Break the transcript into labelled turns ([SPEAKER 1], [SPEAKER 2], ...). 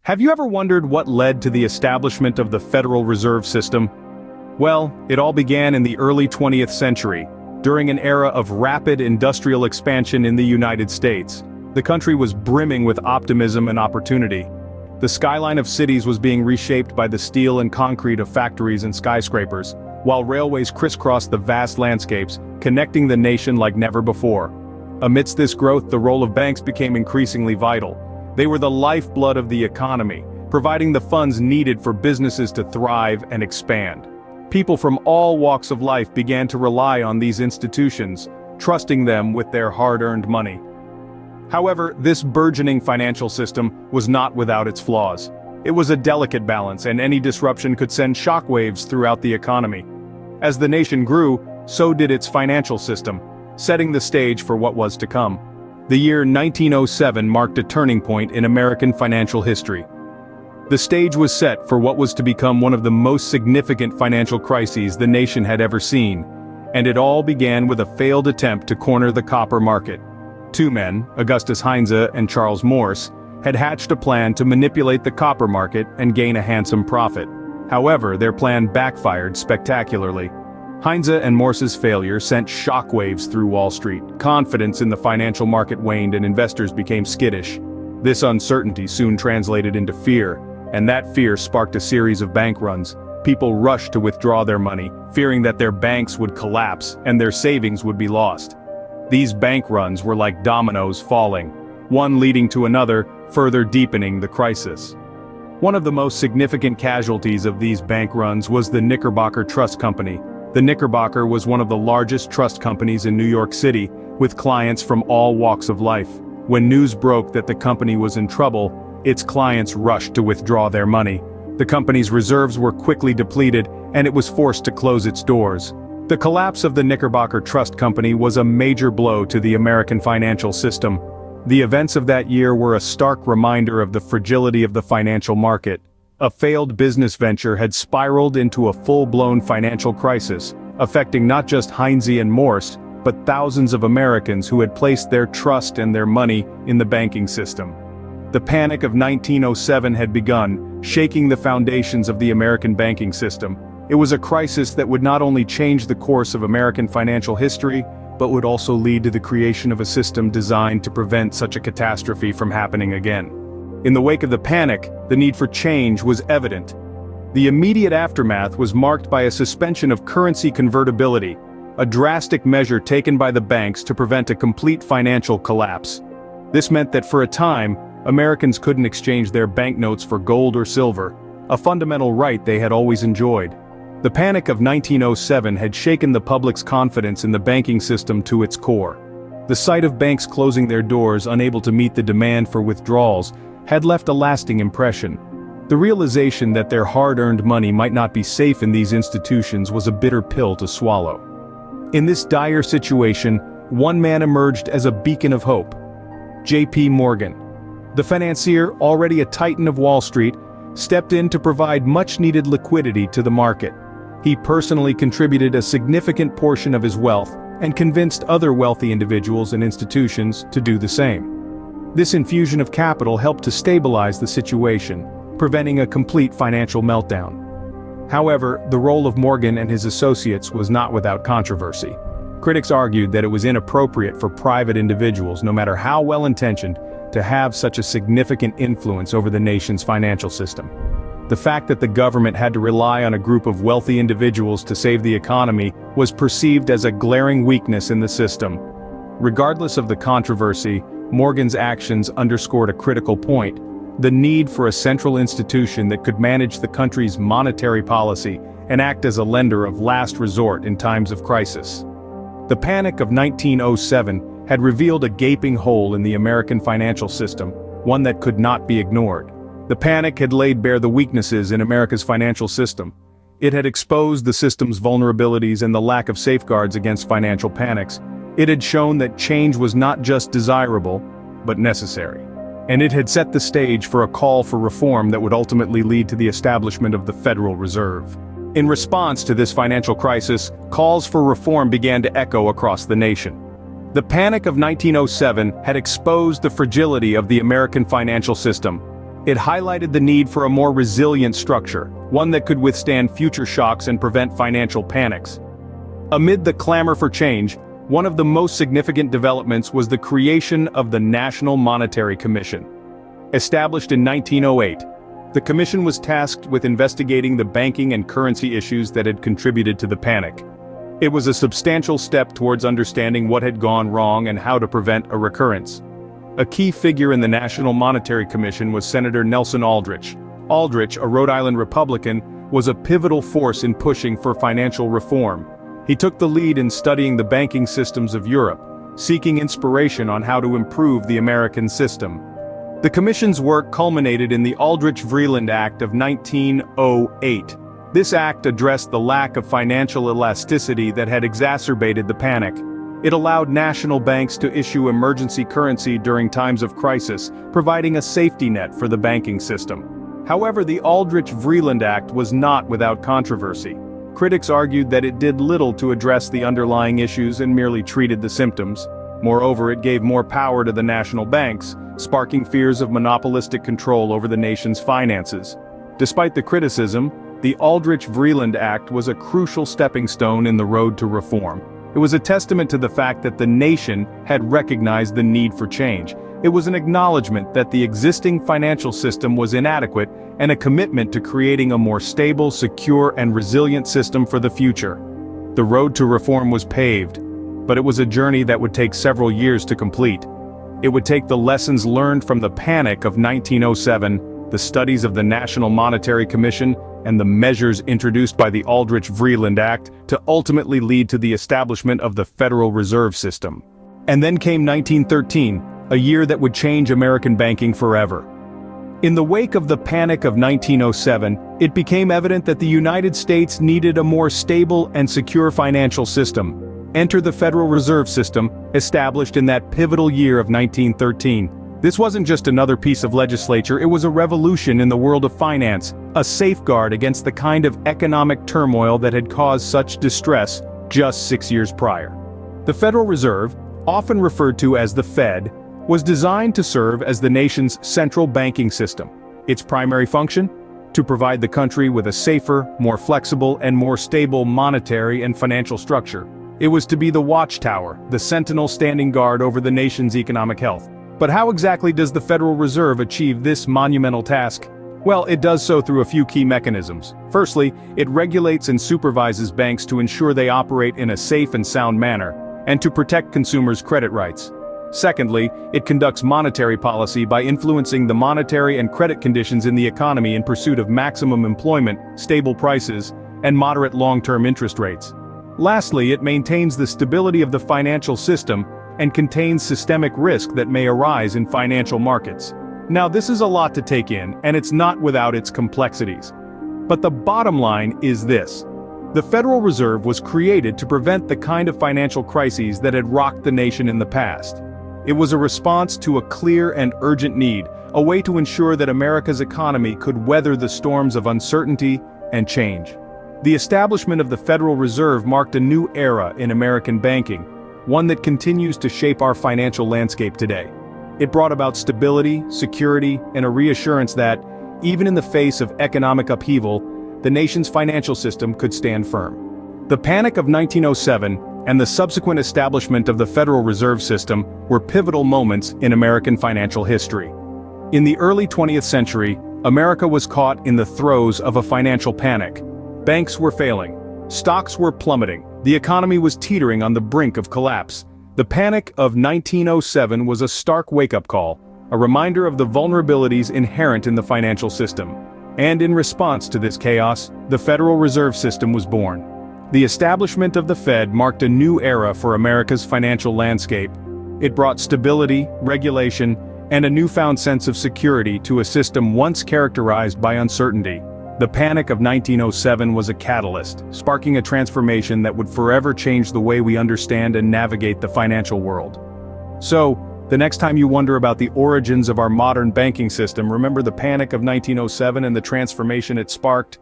[SPEAKER 1] Have you ever wondered what led to the establishment of the Federal Reserve System? Well, it all began in the early 20th century, during an era of rapid industrial expansion in the United States. The country was brimming with optimism and opportunity. The skyline of cities was being reshaped by the steel and concrete of factories and skyscrapers, while railways crisscrossed the vast landscapes, connecting the nation like never before. Amidst this growth, the role of banks became increasingly vital. They were the lifeblood of the economy, providing the funds needed for businesses to thrive and expand. People from all walks of life began to rely on these institutions, trusting them with their hard-earned money. However, this burgeoning financial system was not without its flaws. It was a delicate balance, and any disruption could send shockwaves throughout the economy. As the nation grew, so did its financial system, setting the stage for what was to come. The year 1907 marked a turning point in American financial history. The stage was set for what was to become one of the most significant financial crises the nation had ever seen, and it all began with a failed attempt to corner the copper market. Two men, Augustus Heinze and Charles Morse, had hatched a plan to manipulate the copper market and gain a handsome profit. However, their plan backfired spectacularly. Heinze and Morse's failure sent shockwaves through Wall Street. Confidence in the financial market waned and investors became skittish. This uncertainty soon translated into fear, and that fear sparked a series of bank runs. People rushed to withdraw their money, fearing that their banks would collapse and their savings would be lost. These bank runs were like dominoes falling, one leading to another, further deepening the crisis. One of the most significant casualties of these bank runs was the Knickerbocker Trust Company. The Knickerbocker was one of the largest trust companies in New York City, with clients from all walks of life. When news broke that the company was in trouble, its clients rushed to withdraw their money. The company's reserves were quickly depleted, and it was forced to close its doors. The collapse of the Knickerbocker Trust Company was a major blow to the American financial system. The events of that year were a stark reminder of the fragility of the financial market. A failed business venture had spiraled into a full-blown financial crisis, affecting not just Heinze and Morse, but thousands of Americans who had placed their trust and their money in the banking system. The Panic of 1907 had begun, shaking the foundations of the American banking system. It was a crisis that would not only change the course of American financial history, but would also lead to the creation of a system designed to prevent such a catastrophe from happening again. In the wake of the panic, the need for change was evident. The immediate aftermath was marked by a suspension of currency convertibility, a drastic measure taken by the banks to prevent a complete financial collapse. This meant that for a time, Americans couldn't exchange their banknotes for gold or silver, a fundamental right they had always enjoyed. The Panic of 1907 had shaken the public's confidence in the banking system to its core. The sight of banks closing their doors, unable to meet the demand for withdrawals, had left a lasting impression. The realization that their hard-earned money might not be safe in these institutions was a bitter pill to swallow. In this dire situation, one man emerged as a beacon of hope: J.P. Morgan. The financier, already a titan of Wall Street, stepped in to provide much-needed liquidity to the market. He personally contributed a significant portion of his wealth and convinced other wealthy individuals and institutions to do the same. This infusion of capital helped to stabilize the situation, preventing a complete financial meltdown. However, the role of Morgan and his associates was not without controversy. Critics argued that it was inappropriate for private individuals, no matter how well-intentioned, to have such a significant influence over the nation's financial system. The fact that the government had to rely on a group of wealthy individuals to save the economy was perceived as a glaring weakness in the system. Regardless of the controversy, Morgan's actions underscored a critical point: the need for a central institution that could manage the country's monetary policy and act as a lender of last resort in times of crisis. The Panic of 1907 had revealed a gaping hole in the American financial system, one that could not be ignored. The panic had laid bare the weaknesses in America's financial system. It had exposed the system's vulnerabilities and the lack of safeguards against financial panics. It had shown that change was not just desirable, but necessary. And it had set the stage for a call for reform that would ultimately lead to the establishment of the Federal Reserve. In response to this financial crisis, calls for reform began to echo across the nation. The Panic of 1907 had exposed the fragility of the American financial system. It highlighted the need for a more resilient structure, one that could withstand future shocks and prevent financial panics. Amid the clamor for change, one of the most significant developments was the creation of the National Monetary Commission. Established in 1908, the commission was tasked with investigating the banking and currency issues that had contributed to the panic. It was a substantial step towards understanding what had gone wrong and how to prevent a recurrence. A key figure in the National Monetary Commission was Senator Nelson Aldrich. Aldrich, a Rhode Island Republican, was a pivotal force in pushing for financial reform. He took the lead in studying the banking systems of Europe, seeking inspiration on how to improve the American system. The commission's work culminated in the Aldrich-Vreeland Act of 1908. This act addressed the lack of financial elasticity that had exacerbated the panic. It allowed national banks to issue emergency currency during times of crisis, providing a safety net for the banking system. However, the Aldrich-Vreeland Act was not without controversy. Critics argued that it did little to address the underlying issues and merely treated the symptoms. Moreover, it gave more power to the national banks, sparking fears of monopolistic control over the nation's finances. Despite the criticism, the Aldrich-Vreeland Act was a crucial stepping stone in the road to reform. It was a testament to the fact that the nation had recognized the need for change. It was an acknowledgement that the existing financial system was inadequate and a commitment to creating a more stable, secure, and resilient system for the future. The road to reform was paved, but it was a journey that would take several years to complete. It would take the lessons learned from the panic of 1907, the studies of the National Monetary Commission, and the measures introduced by the Aldrich-Vreeland Act to ultimately lead to the establishment of the Federal Reserve System. And then came 1913, a year that would change American banking forever. In the wake of the panic of 1907, it became evident that the United States needed a more stable and secure financial system. Enter the Federal Reserve System, established in that pivotal year of 1913. This wasn't just another piece of legislature, it was a revolution in the world of finance, a safeguard against the kind of economic turmoil that had caused such distress just 6 years prior. The Federal Reserve, often referred to as the Fed, was designed to serve as the nation's central banking system. Its primary function? To provide the country with a safer, more flexible, and more stable monetary and financial structure. It was to be the watchtower, the sentinel standing guard over the nation's economic health. But how exactly does the Federal Reserve achieve this monumental task? Well, it does so through a few key mechanisms. Firstly, it regulates and supervises banks to ensure they operate in a safe and sound manner, and to protect consumers' credit rights. Secondly, it conducts monetary policy by influencing the monetary and credit conditions in the economy in pursuit of maximum employment, stable prices, and moderate long-term interest rates. Lastly, it maintains the stability of the financial system and contains systemic risk that may arise in financial markets. Now, this is a lot to take in, and it's not without its complexities. But the bottom line is this. The Federal Reserve was created to prevent the kind of financial crises that had rocked the nation in the past. It was a response to a clear and urgent need, a way to ensure that America's economy could weather the storms of uncertainty and change. The establishment of the Federal Reserve marked a new era in American banking, one that continues to shape our financial landscape today. It brought about stability, security, and a reassurance that, even in the face of economic upheaval, the nation's financial system could stand firm. The panic of 1907 and the subsequent establishment of the Federal Reserve System were pivotal moments in American financial history. In the early 20th century, America was caught in the throes of a financial panic. Banks were failing. Stocks were plummeting. The economy was teetering on the brink of collapse. The panic of 1907 was a stark wake-up call, a reminder of the vulnerabilities inherent in the financial system. And in response to this chaos, the Federal Reserve System was born. The establishment of the Fed marked a new era for America's financial landscape. It brought stability, regulation, and a newfound sense of security to a system once characterized by uncertainty. The panic of 1907 was a catalyst, sparking a transformation that would forever change the way we understand and navigate the financial world. So, the next time you wonder about the origins of our modern banking system, remember the panic of 1907 and the transformation it sparked.